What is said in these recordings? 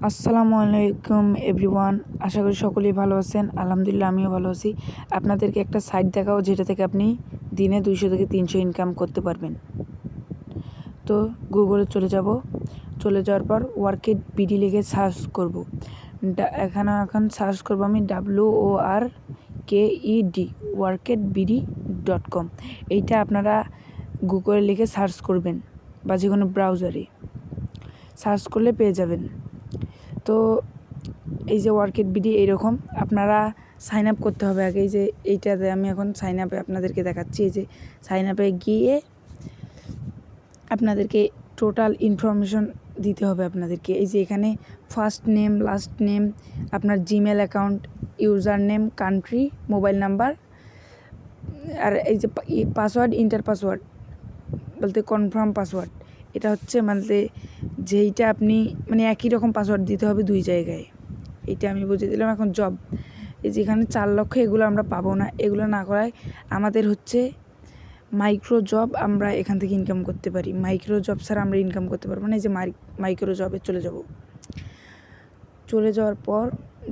আসসালামু আলাইকুম এভরিওয়ান। আশা করি সকলেই ভালো আছেন। আলহামদুলিল্লাহ আমিও ভালো আছি। আপনাদেরকে একটা সাইট দেখাবো যেটা থেকে আপনি দিনে 200 থেকে 300 ইনকাম করতে পারবেন। তো গুগলে চলে যাব। চলে যাওয়ার পর ওয়ার্কেট বিডি লিখে সার্চ করব। এখন সার্চ করব আমি WORKED worketbd.com। এইটা আপনারা গুগলে লিখে সার্চ করবেন বা যে কোনো ব্রাউজারে সার্চ করলে পেয়ে যাবেন। তো এই যে ওয়ার্কেট বিডি এইরকম আপনারা সাইন আপ করতে হবে আগে। এই যে এইটাতে আমি এখন সাইন আপে আপনাদেরকে দেখাচ্ছি। এই যে সাইন আপে গিয়ে আপনাদেরকে টোটাল ইনফরমেশন দিতে হবে আপনাদেরকে। এই যে এখানে ফার্স্ট নেম, লাস্ট নেম, আপনার Gmail account, user name, country, mobile number, আর এই যে পাসওয়ার্ড, ইন্টার পাসওয়ার্ড বলতে কনফার্ম পাসওয়ার্ড। এটা হচ্ছে মানে যেইটা আপনি মানে একই রকম পাসওয়ার্ড দিতে হবে দুই জায়গায়। এইটা আমি বুঝিয়ে দিলাম। এখন জব, এই যেখানে 4 লক্ষ এগুলো আমরা পাবো না। এগুলো না করায় আমাদের হচ্ছে মাইক্রো জব, আমরা এখান থেকে ইনকাম করতে পারি। মাইক্রো জব ছাড়া আমরা ইনকাম করতে পারবো না। এই যে মাইক্রো জবে চলে যাওয়ার পর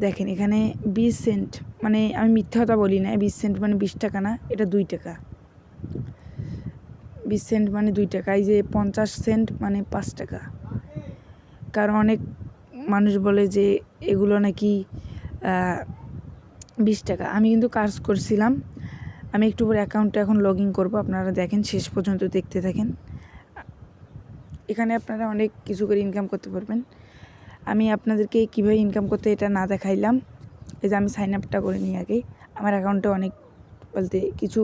দেখেন এখানে 20 সেন্ট, মানে আমি মিথ্যা কথা বলি না, 20 সেন্ট মানে 20 টাকা না, এটা 2 টাকা। 20 সেন্ট মানে 2 টাকা। এই যে 50 সেন্ট মানে 5 টাকা। কারণ অনেক মানুষ বলে যে এগুলো নাকি 20 টাকা। আমি কিন্তু কাজ করছিলাম। আমি একটু পরে অ্যাকাউন্টে এখন লগ ইন করবো। আপনারা দেখেন, শেষ পর্যন্ত দেখতে থাকেন। এখানে আপনারা অনেক কিছু করে ইনকাম করতে পারবেন। আমি আপনাদেরকে কীভাবে ইনকাম করতে এটা না দেখাইলাম। এই যে আমি সাইন আপটা করে নিই আগে। আমার অ্যাকাউন্টে অনেক বলতে কিছু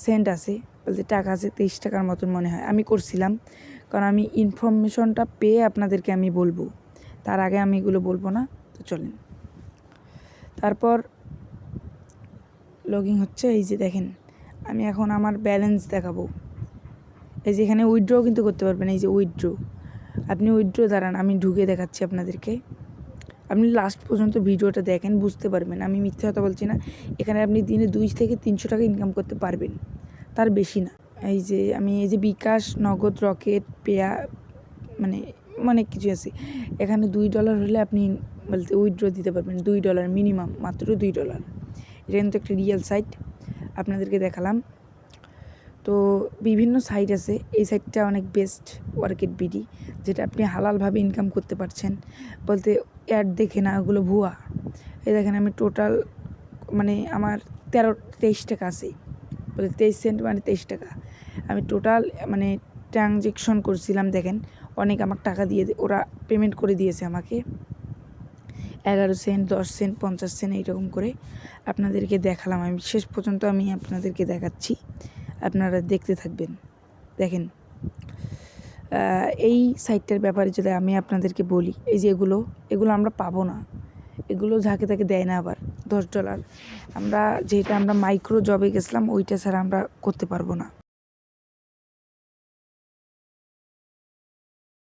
সেন্ট আছে, বলতে টাকা আছে, 23 টাকার মতন মনে হয়। আমি করছিলাম কারণ আমি ইনফরমেশনটা পেয়ে আপনাদেরকে আমি বলবো, তার আগে আমি এগুলো বলবো না। তো চলেন, তারপর লগ ইন হচ্ছে। এই যে দেখেন আমি এখন আমার ব্যালেন্স দেখাবো। এই যে এখানে উইথড্র কিন্তু করতে পারবেন। এই যে উইথড্র, আপনি উইথড্র দাঁড়ান, আমি ঢুকে দেখাচ্ছি আপনাদেরকে। আপনি লাস্ট পর্যন্ত ভিডিওটা দেখেন, বুঝতে পারবেন আমি মিথ্যা কথা বলছি না। এখানে আপনি দিনে 200 থেকে 300 টাকা ইনকাম করতে পারবেন, তার বেশি না। এই যে আমি এই যে বিকাশ, নগদ, রকেট, পেয়া, মানে অনেক কিছু আছে। এখানে $2 হলে আপনি বলতে উইথড্র দিতে পারবেন। $2 মিনিমাম, মাত্র $2। এটা কিন্তু একটা রিয়েল সাইট, আপনাদেরকে দেখালাম। তো বিভিন্ন সাইট আছে, এই সাইটটা অনেক বেস্ট, ওয়ার্কেট বিডি, যেটা আপনি হালালভাবে ইনকাম করতে পারছেন। বলতে অ্যাড দেখে না, ওগুলো ভুয়া। এই দেখেন আমি টোটাল মানে আমার 23 টাকা আছে, বলে 23 সেন্ট মানে 23 টাকা। আমি টোটাল মানে ট্রানজেকশন করছিলাম। দেখেন অনেক আমাকে টাকা দিয়ে ওরা পেমেন্ট করে দিয়েছে আমাকে 11 সেন্ট, 10 সেন্ট, 50 সেন্ট এইরকম করে আপনাদেরকে দেখালাম। আমি শেষ পর্যন্ত আমি আপনাদেরকে দেখাচ্ছি, আপনারা দেখতে থাকবেন। দেখেন এই সাইটটার ব্যাপারে যদি আমি আপনাদেরকে বলি, এই যে এগুলো আমরা পাবো না। এগুলো যাকে তাকে দেয় না। আবার $10 আমরা যেটা আমরা মাইক্রো জবে গেছিলাম ওইটা ছাড়া আমরা করতে পারবো না।